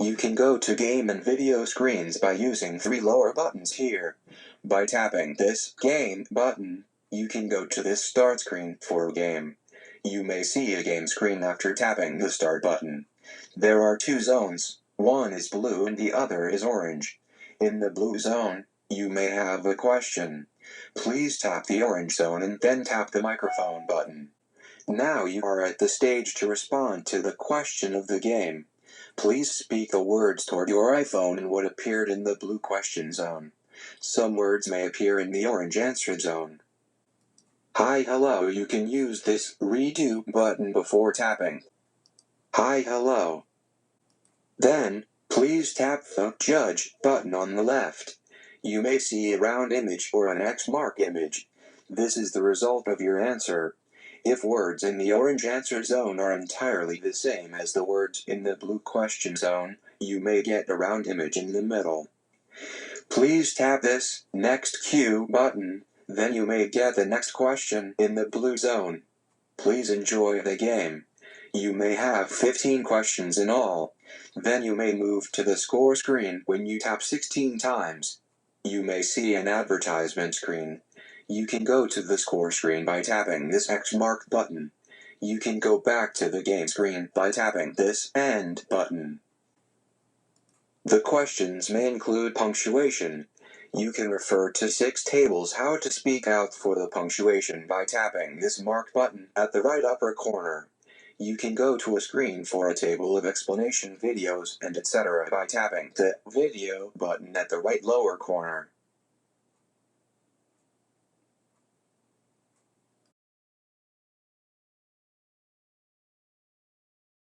You can go to game and video screens by using 3 lower buttons here. By tapping this game button, you can go to this start screen for a game. You may see a game screen after tapping the start button. There are 2 zones, one is blue and the other is orange. In the blue zone, you may have a question. Please tap the orange zone and then tap the microphone button. Now you are at the stage to respond to the question of the game. Please speak the words toward your iPhone in what appeared in the blue question zone. Some words may appear in the orange answer zone. Hi, hello. You can use this redo button before tapping. Hi, hello. Then, please tap the judge button on the left. You may see a round image or an X mark image. This is the result of your answer. If words in the orange answer zone are entirely the same as the words in the blue question zone, you may get a round image in the middle. Please tap this next Q button, then you may get the next question in the blue zone. Please enjoy the game. You may have 15 questions in all. Then you may move to the score screen when you tap 16 times. You may see an advertisement screen. You can go to the score screen by tapping this X mark button. You can go back to the game screen by tapping this end button. The questions may include punctuation. You can refer to 6 tables how to speak out for the punctuation by tapping this marked button at the right upper corner. You can go to a screen for a table of explanation videos and etc. by tapping the video button at the right lower corner.